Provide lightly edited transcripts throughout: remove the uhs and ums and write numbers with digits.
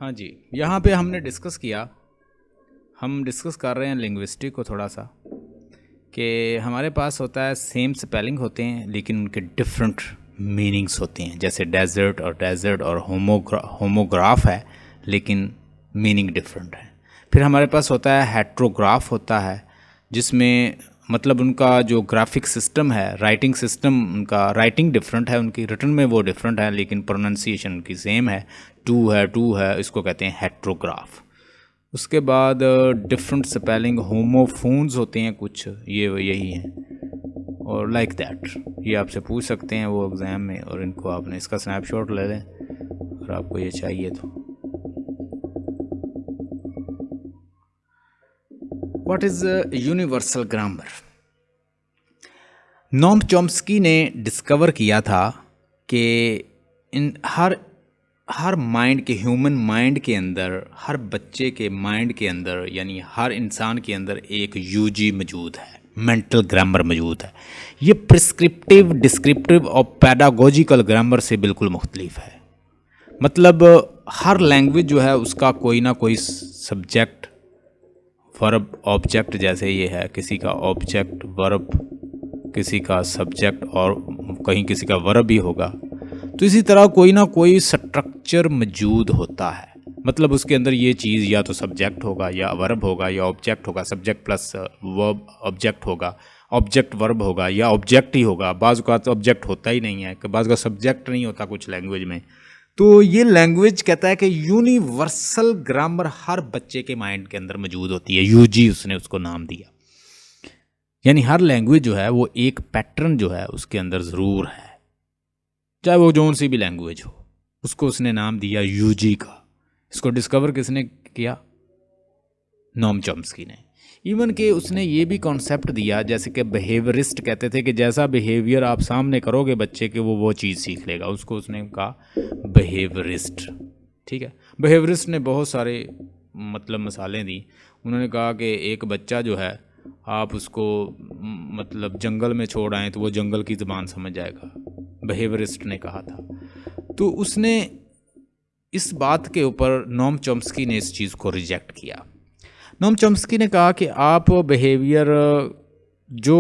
हाँ जी, यहाँ पे हमने डिस्कस किया, हम डिस्कस कर रहे हैं लिंग्विस्टिक को थोड़ा सा, कि हमारे पास होता है सेम स्पेलिंग होते हैं लेकिन उनके डिफरेंट मीनिंग्स होते हैं। जैसे डेजर्ट और होमोग्राफ है लेकिन मीनिंग डिफरेंट है। फिर हमारे पास होता है हेट्रोग्राफ होता है, जिसमें मतलब उनका जो ग्राफिक सिस्टम है, राइटिंग सिस्टम, उनका राइटिंग डिफरेंट है, उनकी रिटन में वो डिफरेंट है लेकिन प्रोनाउंसिएशन उनकी सेम है। टू है, इसको कहते हैं हेट्रोग्राफ। उसके बाद डिफरेंट स्पेलिंग होमोफोन्स होते हैं कुछ, ये यही हैं और लाइक दैट। ये आपसे पूछ सकते हैं वो एग्ज़ाम में, और इनको आपने इसका स्नैपशॉट ले लें और आपको ये चाहिए तो। What is universal grammar? Noam Chomsky ने डिस्कवर किया था कि इन हर माइंड के, ह्यूमन माइंड के अंदर, हर बच्चे के माइंड के अंदर, यानी हर इंसान के अंदर एक यूजी मौजूद है, मेंटल ग्रामर मौजूद है। ये प्रिस्क्रिप्टिव, डिस्क्रिप्टिव और पैडागोजिकल ग्रामर से बिल्कुल मुख्तलिफ है। मतलब हर लैंग्वेज जो है उसका कोई ना कोई सब्जेक्ट, वर्ब, ऑब्जेक्ट, जैसे ये है, किसी का ऑब्जेक्ट वर्ब, किसी का सब्जेक्ट और कहीं किसी का वर्ब भी होगा। तो इसी तरह कोई ना कोई स्ट्रक्चर मौजूद होता है। मतलब उसके अंदर ये चीज़ या तो सब्जेक्ट होगा या वर्ब होगा या ऑब्जेक्ट होगा, सब्जेक्ट प्लस वर्ब ऑब्जेक्ट होगा, ऑब्जेक्ट वर्ब होगा या ऑब्जेक्ट ही होगा। बाज़ का तो ऑब्जेक्ट होता ही नहीं है, बाज़ का सब्जेक्ट नहीं होता कुछ लैंग्वेज में। तो ये लैंग्वेज कहता है कि यूनिवर्सल ग्रामर हर बच्चे के माइंड के अंदर मौजूद होती है। यूजी उसने उसको नाम दिया, यानी हर लैंग्वेज जो है वो एक पैटर्न जो है उसके अंदर ज़रूर है, चाहे वो जौन सी भी लैंग्वेज हो। उसको उसने नाम दिया यूजी का। इसको डिस्कवर किसने किया? नोम चॉम्स्की ने। इवन कि उसने ये भी कॉन्सेप्ट दिया, जैसे कि बिहेवियरिस्ट कहते थे कि जैसा बिहेवियर आप सामने करोगे बच्चे के, वो चीज़ सीख लेगा। उसको उसने कहा बिहेवियरिस्ट। ठीक है, बिहेवियरिस्ट ने बहुत सारे मतलब मिसालें दी। उन्होंने कहा कि एक बच्चा जो है, आप उसको मतलब जंगल में छोड़ आएँ तो वो जंगल की ज़बान समझ जाएगा, बिहेवियरिस्ट ने कहा था। तो उसने इस बात के ऊपर नोम चॉम्स्की ने इस चीज़ को रिजेक्ट किया। नोम चॉम्स्की ने कहा कि आप बिहेवियर जो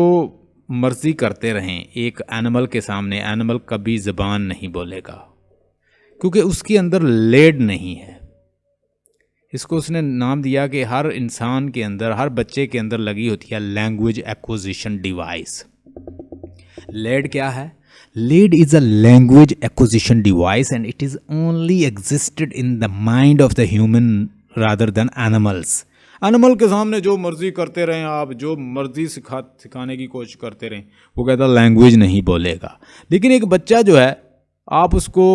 मर्ज़ी करते रहें, एक एनिमल के सामने एनिमल कभी ज़बान नहीं बोलेगा क्योंकि उसके अंदर लेड नहीं है। इसको उसने नाम दिया कि हर इंसान के अंदर, हर बच्चे के अंदर लगी होती है लैंग्वेज एक्विजिशन डिवाइस। लेड क्या है? LAD is a language acquisition device and it is only existed in the mind of the human rather than animals. Animal के सामने जो मर्जी करते रहें आप, जो मर्जी सिखाने की कोशिश करते रहें, वो कहता लैंग्वेज नहीं बोलेगा। लेकिन एक बच्चा जो है, आप उसको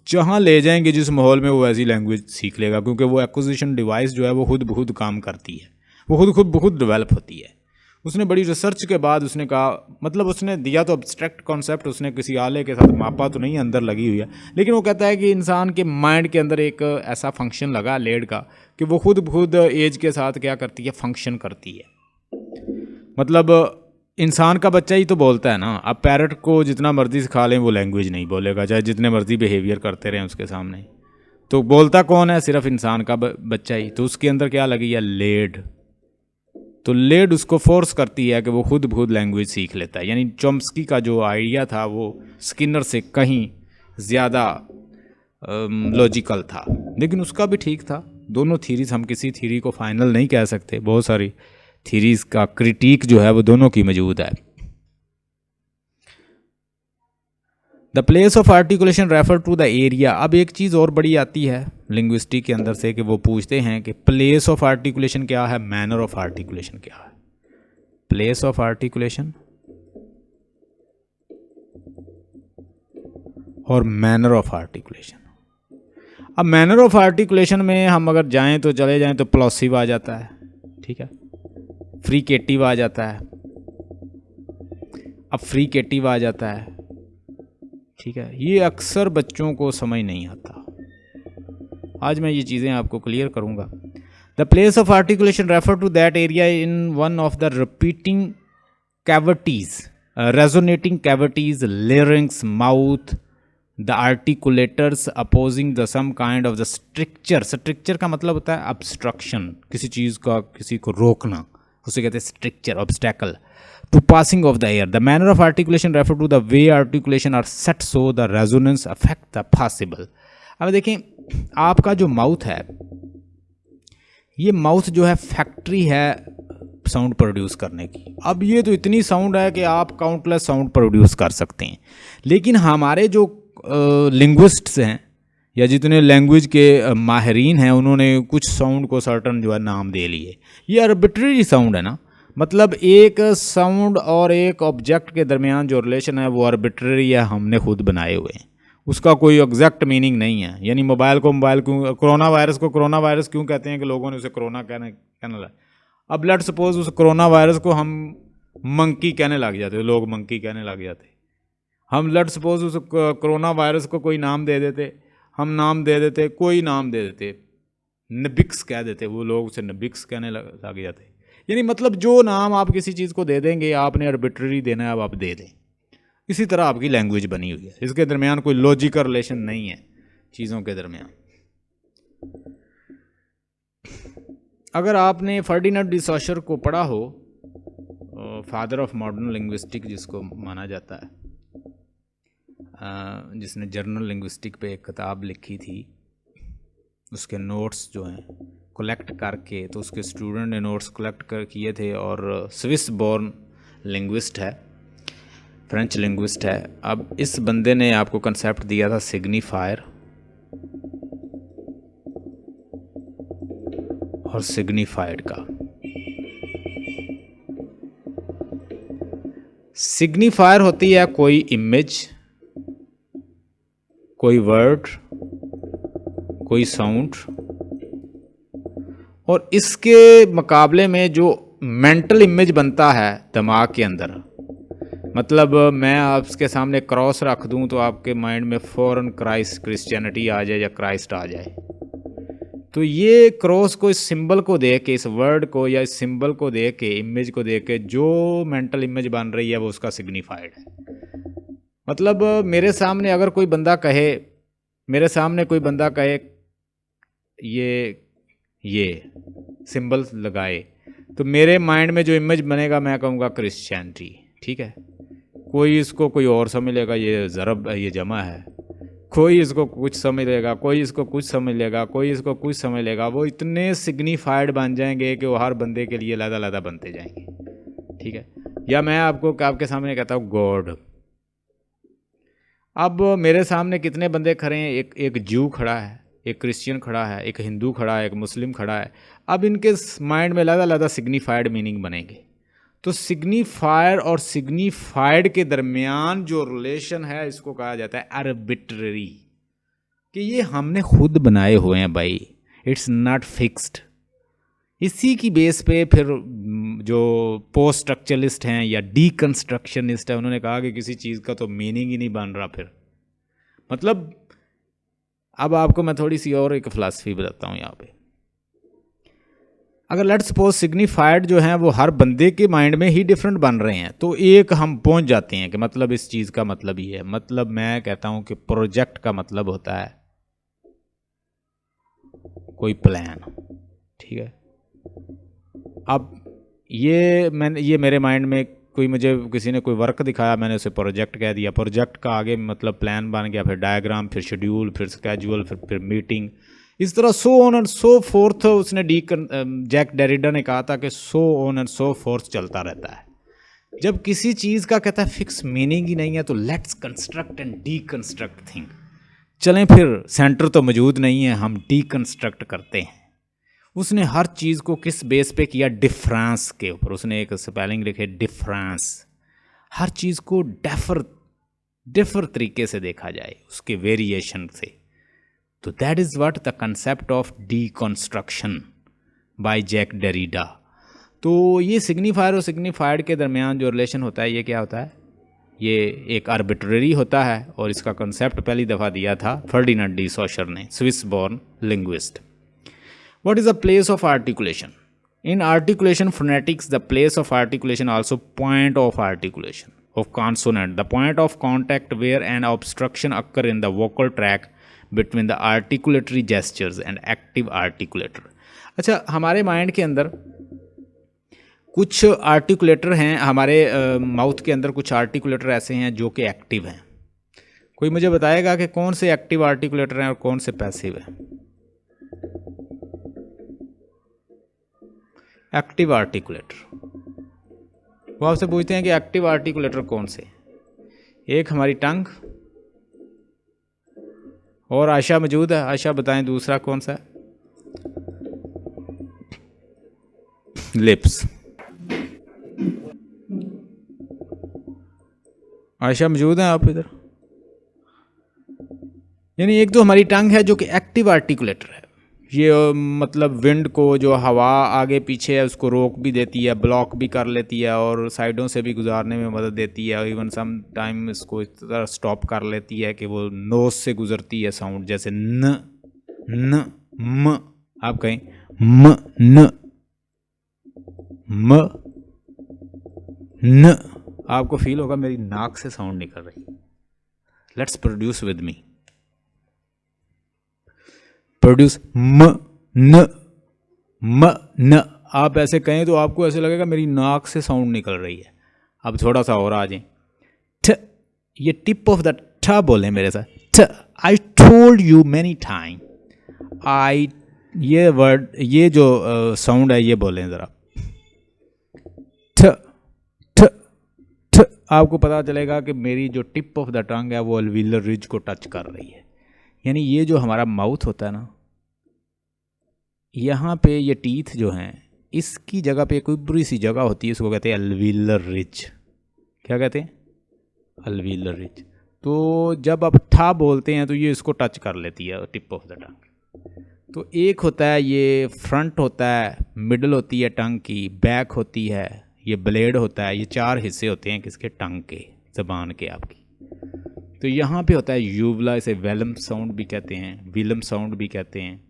जहाँ ले जाएंगे जिस माहौल में, वो ऐसी लैंग्वेज सीख लेगा क्योंकि वो एक्विजिशन डिवाइस जो है वो खुद ब खुद काम करती है, वो खुद डेवलप होती है। उसने बड़ी रिसर्च के बाद उसने कहा, मतलब उसने दिया तो एब्स्ट्रैक्ट कॉन्सेप्ट, उसने किसी आले के साथ मापा तो नहीं, अंदर लगी हुई है। लेकिन वो कहता है कि इंसान के माइंड के अंदर एक ऐसा फंक्शन लगा लेड का कि वो खुद ब खुद एज के साथ क्या करती है, फंक्शन करती है। मतलब इंसान का बच्चा ही तो बोलता है ना। अब पैरट को जितना मर्जी सिखा लें वो लैंग्वेज नहीं बोलेगा, चाहे जितने मर्जी बिहेवियर करते रहें उसके सामने। तो बोलता कौन है? सिर्फ इंसान का बच्चा ही। तो उसके अंदर क्या लगी है? लेड। तो लेड उसको फोर्स करती है कि वो खुद ब खुद लैंग्वेज सीख लेता है। यानी चॉम्स्की का जो आइडिया था वो स्किनर से कहीं ज़्यादा लॉजिकल था, लेकिन उसका भी ठीक था। दोनों थीरीज, हम किसी थीरी को फाइनल नहीं कह सकते, बहुत सारी थीरीज का क्रिटिक जो है वो दोनों की मौजूद है। The place of articulation refer to the area. अब एक चीज़ और बड़ी आती है लिंग्विस्टिक के अंदर से कि वो पूछते हैं कि प्लेस ऑफ आर्टिकुलेशन क्या है, मैनर ऑफ आर्टिकुलेशन क्या है। प्लेस ऑफ आर्टिकुलेशन और मैनर ऑफ आर्टिकुलेशन। अब मैनर ऑफ आर्टिकुलेशन में हम अगर जाएं तो चले जाएं तो प्लॉसिव आ जाता है, ठीक है, फ्रीकेटिव आ जाता है। अब फ्रीकेटिव आ जाता है, ठीक है। ये अक्सर बच्चों को समझ नहीं आता। आज मैं ये चीज़ें आपको क्लियर करूँगा। The place of articulation refer to that area in one of the repeating cavities, resonating cavities, larynx, mouth, the articulators opposing the some kind of the stricture. Stricture का मतलब होता है ऑब्स्ट्रक्शन, किसी चीज़ का, किसी को रोकना, उसे कहते हैं stricture, obstacle to passing of the air. The manner of articulation refer to the way articulation are set so the resonance affect the possible. अब देखें, आपका जो माउथ है, ये माउथ जो है फैक्ट्री है साउंड प्रोड्यूस करने की। अब ये तो इतनी साउंड है कि आप काउंटलेस साउंड प्रोड्यूस कर सकते हैं, लेकिन हमारे जो लिंग्विस्ट्स हैं या जितने लैंग्वेज के माहिरीन हैं, उन्होंने कुछ साउंड को सर्टन जो है नाम दे लिए। ये आर्बिट्रेरी साउंड है ना, मतलब एक साउंड और एक ऑब्जेक्ट के दरमियान जो रिलेशन है वो आर्बिट्रेरी है, हमने खुद बनाए हुए हैं, उसका कोई एग्जैक्ट मीनिंग नहीं है। यानी मोबाइल क्यों, कोरोना वायरस क्यों कहते हैं कि लोगों ने उसे कोरोना कहने लगा। अब लेट सपोज उस कोरोना वायरस को हम मंकी कहने लग जाते, लोग मंकी कहने लग जाते। हम लेट सपोज उस कोरोना वायरस को कोई नाम दे देते, हम नाम दे देते, कोई नाम दे देते, नबिक्स कह देते, वो लोग उसे नबिक्स कहने लग जाते। यानी मतलब जो नाम आप किसी चीज़ को दे देंगे, आपने आर्बिट्रेरी देना है, अब आप दे दें। इसी तरह आपकी लैंग्वेज बनी हुई है, इसके दरमियान कोई लॉजिकल रिलेशन नहीं है चीज़ों के दरमियान। अगर आपने फर्डिनेंड डी सॉशर को पढ़ा हो, फादर ऑफ मॉडर्न लिंग्विस्टिक जिसको माना जाता है, जिसने जर्नल लिंग्विस्टिक पे एक किताब लिखी थी, उसके नोट्स जो हैं कलेक्ट करके, तो उसके स्टूडेंट ने नोट्स कलेक्ट कर किए थे, और स्विस बॉर्न लिंग्विस्ट है, फ्रेंच लिंग्विस्ट है। अब इस बंदे ने आपको कंसेप्ट दिया था सिग्निफायर और सिग्निफाइड का। सिग्निफायर होती है कोई इमेज, कोई वर्ड, कोई साउंड, और इसके मुकाबले में जो मेंटल इमेज बनता है दिमाग के अंदर, मतलब मैं आपके सामने क्रॉस रख दूं तो आपके माइंड में फ़ौरन क्रिश्चियनिटी आ जाए या क्राइस्ट आ जाए। तो ये क्रॉस को, इस सिंबल को देख के, इस वर्ड को या इस सिंबल को देख के, इमेज को देख के जो मेंटल इमेज बन रही है वो उसका सिग्निफाइड है। मतलब मेरे सामने अगर कोई बंदा कहे, ये सिंबल लगाए, तो मेरे माइंड में जो इमेज बनेगा मैं कहूँगा क्रिश्चियनिटी, ठीक है। कोई इसको कोई और समझ लेगा, ये ज़रब, ये जमा है, कोई इसको कुछ समझ लेगा, कोई इसको कुछ समझ लेगा, कोई इसको कुछ समझ लेगा। वो इतने सिग्निफाइड बन जाएंगे कि वो हर बंदे के लिए अलग-अलग बनते जाएंगे, ठीक है। या मैं आपके सामने कहता हूँ गॉड। अब मेरे सामने कितने बंदे खड़े हैं, एक जू खड़ा है, एक क्रिश्चियन खड़ा है, एक हिंदू खड़ा है, एक मुस्लिम खड़ा है। अब इनके माइंड में अलग-अलग सिग्निफाइड मीनिंग बनेंगे। तो सिग्निफायर और सिग्निफाइड के दरमियान जो रिलेशन है, इसको कहा जाता है आर्बिट्रेरी, कि ये हमने खुद बनाए हुए हैं भाई, इट्स नॉट फिक्स्ड। इसी की बेस पे फिर जो पोस्ट स्ट्रक्चरलिस्ट हैं या डीकंस्ट्रक्शनिस्ट है, उन्होंने कहा कि किसी चीज़ का तो मीनिंग ही नहीं बन रहा। फिर मतलब अब आपको मैं थोड़ी सी और एक फ़िलासफ़ी बताता हूँ यहाँ पे। अगर लेट्स सपोज सिग्निफाइड जो हैं वो हर बंदे के माइंड में ही डिफरेंट बन रहे हैं, तो एक हम पहुंच जाते हैं कि मतलब इस चीज़ का मतलब ही है। मतलब मैं कहता हूं कि प्रोजेक्ट का मतलब होता है कोई प्लान, ठीक है। अब ये मेरे माइंड में मुझे किसी ने कोई वर्क दिखाया, मैंने उसे प्रोजेक्ट कह दिया। प्रोजेक्ट का आगे मतलब प्लान बन गया, फिर डायग्राम, फिर शेड्यूल, फिर स्केजुअल, फिर मीटिंग, इस तरह so on and so fourth. उसने जैक डेरिडा ने कहा था कि so on and so fourth चलता रहता है। जब किसी चीज़ का कहता है फिक्स मीनिंग ही नहीं है, तो let's construct and deconstruct thing. चलें, फिर सेंटर तो मौजूद नहीं है, हम डीकंस्ट्रक्ट करते हैं। उसने हर चीज़ को किस बेस पे किया, डिफरेंस के ऊपर। उसने एक स्पेलिंग लिखे डिफरेंस। हर चीज़ को डिफर तरीके से देखा जाए, उसके वेरिएशन से। तो that is what the concept of deconstruction by Jacques Derrida. तो ये सिग्निफायर और सिग्निफाइड के दरमियान जो रिलेशन होता है, ये क्या होता है, ये एक आर्बिट्रेरी होता है। और इसका कंसेप्ट पहली दफ़ा दिया था फर्डिनेंड डी सॉशर ने, Swiss born linguist. What is the place of articulation? In articulation phonetics, the place of articulation also point of articulation. of consonant, the point of contact where an obstruction occur in the vocal tract between the articulatory gestures and active articulator. अच्छा, हमारे mind के अंदर कुछ articulator हैं, हमारे mouth के अंदर कुछ आर्टिकुलेटर ऐसे हैं जो कि एक्टिव हैं. कोई मुझे बताएगा कि कौन से एक्टिव आर्टिकुलेटर हैं और कौन से पैसिव हैं? एक्टिव आर्टिकुलेटर, वो आपसे पूछते हैं कि एक्टिव आर्टिकुलेटर कौन से? एक हमारी टंग, और आशा मौजूद है. आशा बताएं दूसरा कौन सा है? लिप्स. आयशा मौजूद हैं आप इधर? यानी एक तो हमारी टंग है जो कि एक्टिव आर्टिकुलेटर है. ये मतलब विंड को, जो हवा आगे पीछे है उसको रोक भी देती है, ब्लॉक भी कर लेती है और साइडों से भी गुजारने में मदद देती है. इवन सम टाइम इसको इस तरह स्टॉप कर लेती है कि वो नोज से गुजरती है साउंड, जैसे न न म. आप कहें म न म न, आपको फील होगा मेरी नाक से साउंड निकल रही है. Let's produce with me. Produce म न म न. आप ऐसे कहें तो आपको ऐसे लगेगा मेरी नाक से साउंड निकल रही है. अब थोड़ा सा और आ जाए. ठ, ये टिप ऑफ द ठ बोले मेरे साथ. ठ. I told you many time. I, ये वर्ड, ये जो साउंड है ये बोलें ज़रा. ठ ठ ठ. आपको पता चलेगा कि मेरी जो टिप ऑफ द टंग है वो अल्वीलर रिज को टच कर रही है. यानी ये जो हमारा माउथ होता है ना, यहाँ पे ये टीथ जो हैं इसकी जगह पे कोई बुरी सी जगह होती है, इसको कहते हैं अल्वीलर रिज. क्या कहते हैं? अल्वीलर रिज. तो जब आप ठा बोलते हैं तो ये इसको टच कर लेती है, टिप ऑफ द टंग. तो एक होता है ये फ्रंट होता है, मिडल होती है टंग की, बैक होती है, ये ब्लेड होता है. ये चार हिस्से होते हैं किसके? टंग के, ज़बान के आपकी. तो यहाँ पे होता है यूवला, इसे वेलम साउंड भी कहते हैं, विलम साउंड भी कहते हैं.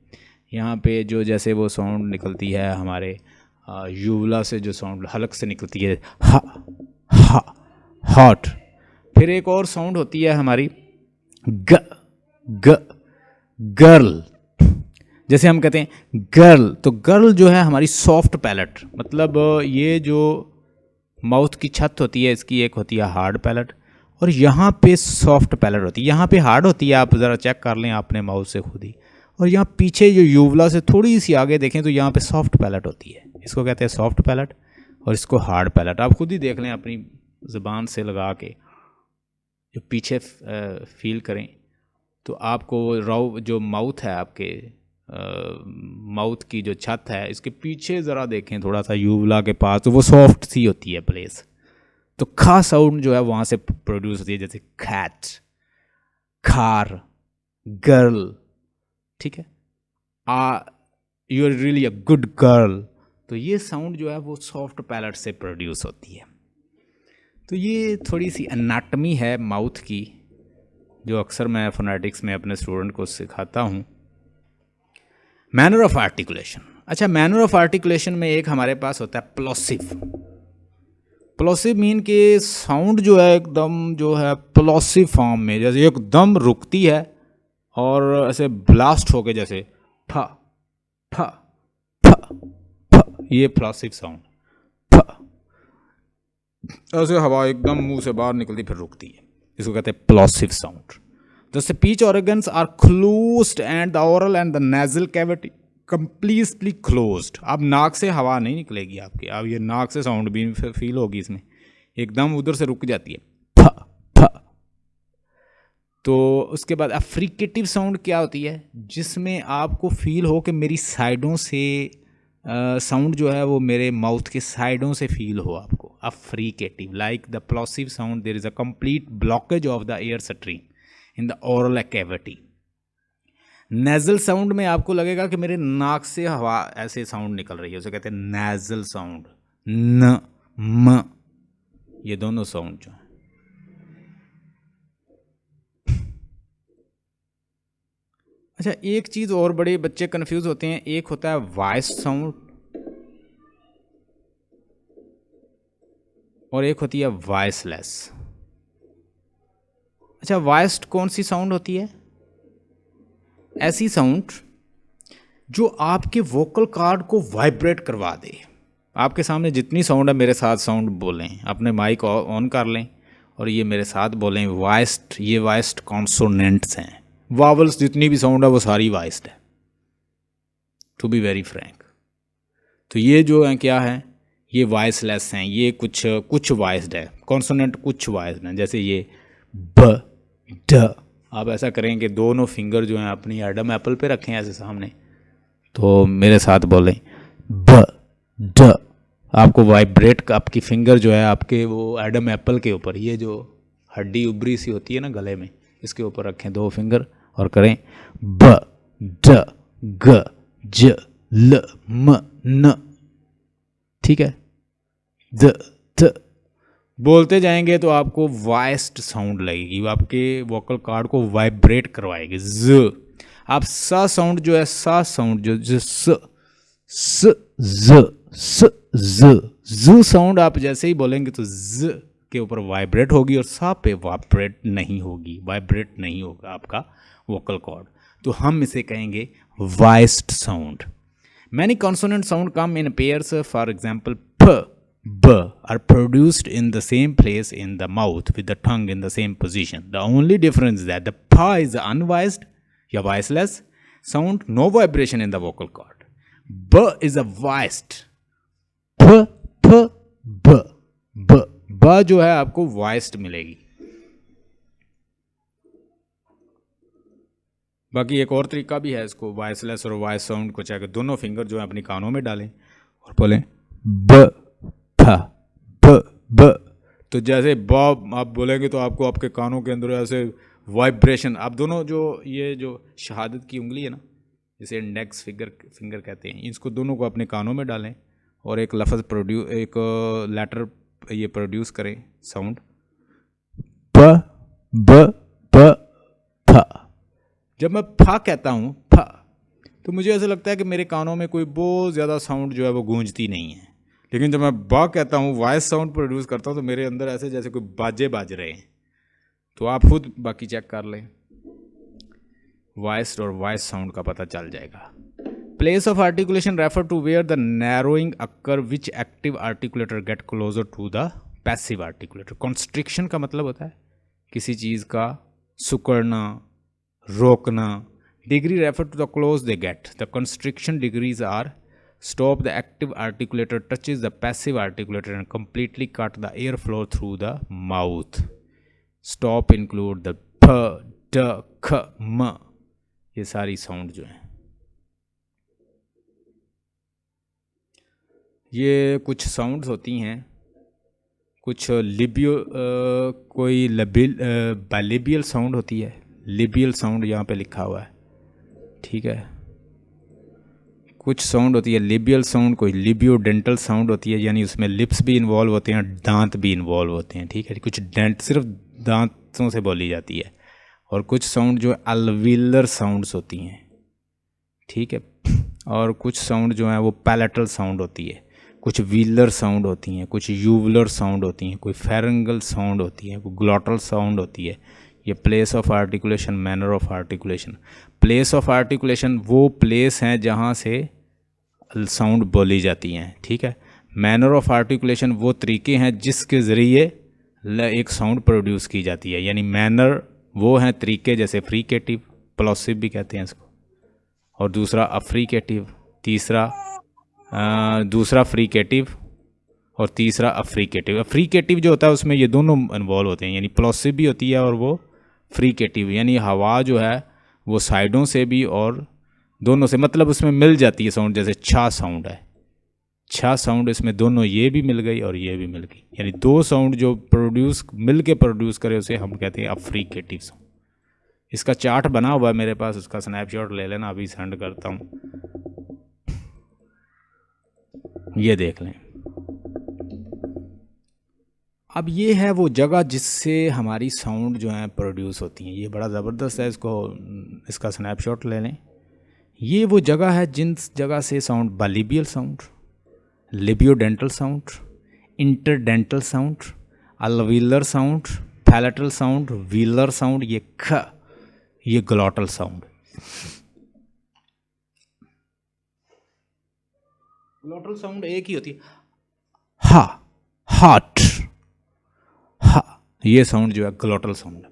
यहाँ पे जो जैसे वो साउंड निकलती है हमारे यूवला से, जो साउंड हलक से निकलती है, हा हा हॉट. फिर एक और साउंड होती है हमारी ग ग गर्ल. जैसे हम कहते हैं गर्ल, तो गर्ल जो है हमारी सॉफ्ट पैलेट. मतलब ये जो माउथ की छत होती है इसकी, एक होती है हार्ड पैलेट और यहाँ पे सॉफ्ट पैलेट होती है. यहाँ पे हार्ड होती है, आप ज़रा चेक कर लें अपने माउथ से खुद ही. और यहाँ पीछे जो यूवला से थोड़ी सी आगे देखें तो यहाँ पे सॉफ्ट पैलेट होती है. इसको कहते हैं सॉफ्ट पैलेट और इसको हार्ड पैलेट. आप खुद ही देख लें अपनी ज़ुबान से लगा के, जो पीछे फील करें तो आपको राव जो माउथ है आपके, माउथ की जो छत है इसके पीछे ज़रा देखें थोड़ा सा यूवला के पास, तो वो सॉफ्ट सी होती है प्लेस. तो खा साउंड जो है वहाँ से प्रोड्यूस होती है, जैसे खैट, खार, गर्ल. ठीक है, you are really a good girl. तो ये साउंड जो है वो सॉफ्ट पैलेट से प्रोड्यूस होती है. तो ये थोड़ी सी एनाटमी है माउथ की, जो अक्सर मैं फोनेटिक्स में अपने स्टूडेंट को सिखाता हूँ. Manner of articulation. अच्छा, मैनर ऑफ आर्टिकुलेशन में एक हमारे पास होता है प्लोसिव. प्लोसिव मीन के साउंड जो है एकदम जो है प्लोसिव फॉर्म में, जैसे एकदम रुकती है और ऐसे ब्लास्ट होके जैसे फ फ फ फ, ये प्लोसिव साउंड. फ, ऐसे हवा एकदम मुंह से बाहर निकलती फिर रुकती है, इसको कहते हैं plosive sound. The speech organs are closed and the oral and the nasal cavity completely closed. अब नाक से हवा नहीं निकलेगी आपकी, अब ये नाक से साउंड भी फील होगी इसमें, एकदम उधर से रुक जाती है. फ फ. तो उसके बाद अफ्रीकेटिव साउंड क्या होती है, जिसमें आपको फील हो कि मेरी साइडों से साउंड जो है वो मेरे माउथ के साइडों से फील हो आपको. Affricative, like the plosive sound, there is a complete blockage of the air stream in the oral cavity. Nasal sound में आपको लगेगा कि मेरे नाक से हवा ऐसे साउंड निकल रही है, उसे कहते हैं नेजल साउंड. न म, ये दोनों साउंड जो है. अच्छा, एक चीज़ और बड़े बच्चे कंफ्यूज होते हैं, एक होता है वॉइस साउंड और एक होती है वॉइसलेस। अच्छा, वॉइस्ड कौन सी साउंड होती है? ऐसी साउंड जो आपके वोकल कार्ड को वाइब्रेट करवा दे। आपके सामने जितनी साउंड है मेरे साथ साउंड बोलें, अपने माइक ऑन कर लें और ये मेरे साथ बोलें वॉइस्ड। ये वॉइस्ड कॉन्सोनेंट्स हैं, वावल्स जितनी भी साउंड है वो सारी वॉइस्ड है, टू बी वेरी फ्रैंक। तो ये जो है क्या है, ये वॉइसलेस हैं, ये कुछ वॉइस्ड है, कॉन्सोनेंट कुछ वॉइस्ड हैं। जैसे ये ब ड, आप ऐसा करें कि दोनों फिंगर जो हैं अपनी एडम एप्पल पे रखें ऐसे सामने, तो मेरे साथ बोलें ब ड। आपको वाइब्रेट, आपकी फिंगर जो है आपके वो एडम एप्पल के ऊपर, ये जो हड्डी उबरी सी होती है ना गले में, इसके ऊपर रखें दो फिंगर और करें ब ड ग ज ल म न। ठीक है, द थ बोलते जाएंगे तो आपको वॉइस्ड साउंड लगेगी, वो आपके वोकल कार्ड को वाइब्रेट करवाएगी। ज, आप सा साउंड जो है, सा साउंड जो स स ज स ज साउंड आप जैसे ही बोलेंगे तो ज के ऊपर वाइब्रेट होगी और सा पे वाइब्रेट नहीं होगी, वाइब्रेट नहीं होगा आपका वोकल कॉर्ड। तो हम इसे कहेंगे voiced sound. Many consonant sound come in pairs, for example प b are produced in the same place in the mouth with the tongue in the same position. The only difference is that the p is unvoiced या voiceless sound, no vibration in the vocal cord. b is a voiced, p p b b b जो है आपको voiced मिलेगी। बाकी एक और तरीका भी है इसको वॉइसलेस और वॉइस साउंड को, चाहे दोनों फिंगर जो है अपनी कानों में डालें और बोलें ब फ ब ब। तो जैसे ब आप बोलेंगे तो आपको आपके कानों के अंदर ऐसे वाइब्रेशन, आप दोनों जो ये जो शहादत की उंगली है ना, जिसे इंडेक्स फिंगर कहते हैं, इसको दोनों को अपने कानों में डालें और एक लफ्ज़ एक लेटर ये प्रोड्यूस करें साउंड प ब प फ। जब मैं फा कहता हूँ फा, तो मुझे ऐसा लगता है कि मेरे कानों में कोई बहुत ज़्यादा साउंड जो है वो गूंजती नहीं है। लेकिन जब मैं बा कहता हूँ, वॉइस साउंड प्रोड्यूस करता हूँ, तो मेरे अंदर ऐसे जैसे कोई बाजे बाज रहे हैं। तो आप खुद बाकी चेक कर लें, वॉइस और वॉइस साउंड का पता चल जाएगा। Place of articulation refer to where the narrowing occur which active articulator get closer to the passive articulator. Constriction का मतलब होता है किसी चीज़ का सुकड़ना, रोकना। Degree refer to the close they get. The constriction degrees are stop the active articulator touches the passive articulator and completely cut the airflow through the mouth. Stop include the p, d, k, m, ये सारी sound जो है। ये कुछ sounds होती हैं, कुछ लिबियो कोई बाइलेबियल साउंड होती है, लिबियल साउंड यहाँ पे लिखा हुआ है, ठीक है। कुछ साउंड होती है लिबियल साउंड, कोई लिबियोडेंटल साउंड होती है, यानी उसमें लिप्स भी इन्वॉल्व होते हैं, दांत भी इन्वॉल्व होते हैं, ठीक है। कुछ डेंट सिर्फ दांतों से बोली जाती है। और कुछ साउंड जो अल्वीलर साउंड्स होती हैं, ठीक है। और कुछ साउंड जो है वो पैलेटल साउंड होती है, कुछ व्हीलर साउंड होती हैं, कुछ यूवलर साउंड होती हैं, कोई फेरेंगल साउंड होती है, कोई ग्लॉटल साउंड होती है। ये place of articulation, manner of articulation. Place of articulation वो प्लेस हैं जहाँ से साउंड बोली जाती हैं, ठीक है। मैनर ऑफ आर्टिकुलेशन वो तरीके हैं जिसके ज़रिए एक साउंड प्रोड्यूस की जाती है। यानी मैनर वो हैं तरीके, जैसे फ्रीकेटिव, प्लोसिव भी कहते हैं इसको, और दूसरा अफ्रीकेटिव, दूसरा फ्रीकेटिव और तीसरा अफ्रीकेटिव। अफ्रीकेटिव जो होता है उसमें ये दोनों इन्वॉल्व होते हैं, यानी प्लोसिव भी होती है और वो फ्रीकेटिव, यानी हवा जो है वो साइडों से भी और दोनों से, मतलब उसमें मिल जाती है साउंड। जैसे छा साउंड है, छा साउंड, इसमें दोनों ये भी मिल गई और ये भी मिल गई, यानी दो साउंड जो मिल के प्रोड्यूस करे उसे हम कहते हैं अफ्रीकेटिव साउंड। इसका चार्ट बना हुआ है मेरे पास, उसका स्नैपशॉट ले लेना, अभी सेंड करता हूँ, ये देख लें। अब ये है वो जगह जिससे हमारी साउंड जो है प्रोड्यूस होती हैं। ये बड़ा ज़बरदस्त है, इसका स्नैपशॉट ले लें। ये वो जगह है जिन जगह से sound bilabial sound, labiodental sound, interdental sound, alveolar sound, palatal sound, velar sound, ये ख, ये ग्लॉटल साउंड। ग्लॉटल साउंड एक ही होती है, हा, हार्ट, हा, ये साउंड जो है ग्लॉटल साउंड।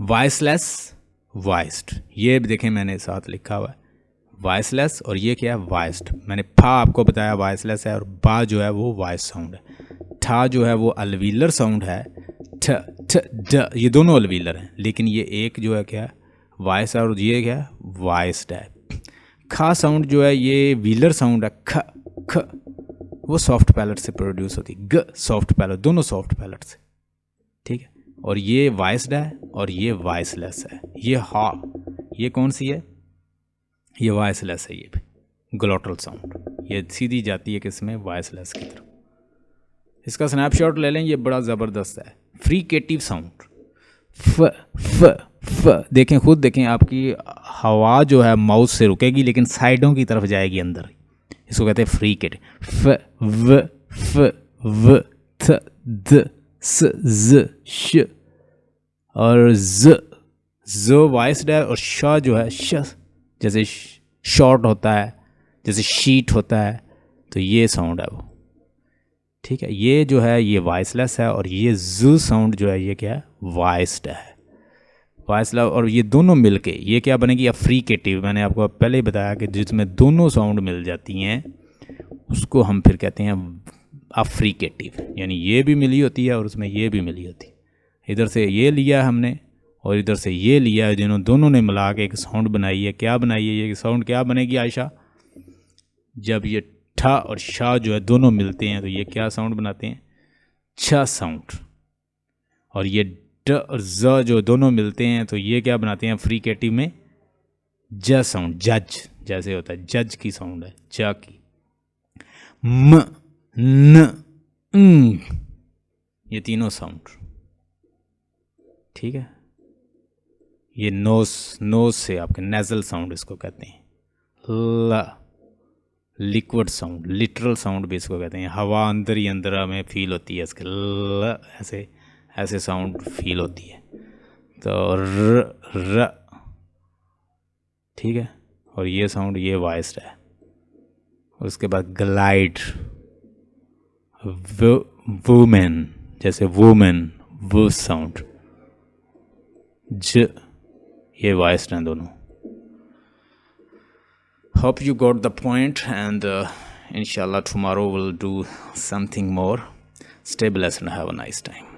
वॉइसलेस, वॉइस्ड, ये भी देखें मैंने साथ लिखा हुआ है वॉइसलेस, और ये क्या है वॉइस्ड। मैंने फा आपको बताया वॉइसलेस है, और बा जो है वो वॉइस साउंड है। ठा जो है वो अल्वीलर साउंड है, ठ ठ ड, ये दोनों अल्वीलर हैं, लेकिन ये एक जो है क्या है वॉइस है, और ये क्या है वॉइस्ड है। खा साउंड जो है ये व्हीलर साउंड है, ख ख, वो सॉफ्ट पैलेट से प्रोड्यूस होती है, ग सॉफ्ट पैलेट, दोनों सॉफ्ट पैलेट से, ठीक है। और ये वॉइस्ड है और ये वॉइसलेस है। ये हा, ये कौन सी है, ये वॉइसलेस है, ये भी ग्लॉटल साउंड, ये सीधी जाती है किसमें, वॉइसलेस की तरफ। इसका स्नैपशॉट ले लें, ये बड़ा ज़बरदस्त है। फ्रीकेटिव साउंड, फ फ फ, देखें खुद देखें, आपकी हवा जो है माउथ से रुकेगी लेकिन साइडों की तरफ जाएगी अंदर, इसको कहते हैं फ्रीकेटिव। फ व थ द स ज श, और ज वॉइस्ड है, और श जो है श, जैसे शॉर्ट होता है, जैसे शीट होता है, तो ये साउंड है वो, ठीक है। ये जो है ये वॉइसलेस है, और ये ज साउंड जो है ये क्या है वॉइस्ड है, वॉइसलेस। और ये दोनों मिलके ये क्या बनेगी, अफ्रीकेटिव। मैंने आपको पहले ही बताया कि जिसमें दोनों साउंड मिल जाती हैं उसको हम फिर कहते हैं अफ्रीकेटिव, यानी ये भी मिली होती है और उसमें ये भी मिली होती है। इधर से ये लिया हमने और इधर से ये लिया है, जिन्होंने दोनों ने मिला के एक साउंड बनाई है। क्या बनाई है ये साउंड, क्या बनेगी आयशा, जब ये ठा और शा जो है दोनों मिलते हैं तो ये क्या साउंड बनाते हैं, छ साउंड। और ये ड और ज जो दोनों मिलते हैं तो ये क्या बनाते हैं फ्रीकेटिव में, ज साउंड, जज जैसे होता है, जज की साउंड है, ज की। म न न, ये तीनों साउंड, ठीक है। ये नोज से आपके नेजल साउंड इसको कहते हैं। ल, लिक्विड साउंड, लिटरल साउंड भी इसको कहते हैं, हवा अंदर ही अंदर हमें फील होती है इसके, ल ऐसे ऐसे साउंड फील होती है। तो र, ठीक है। और ये साउंड ये वॉइस्ड है। उसके बाद ग्लाइड, वुमेन, जैसे वुमेन, वो साउंड, ज, ये वॉइस्ड हैं दोनों। Hope you got the point, and inshallah tomorrow we'll do something more. Stay blessed and have a nice time.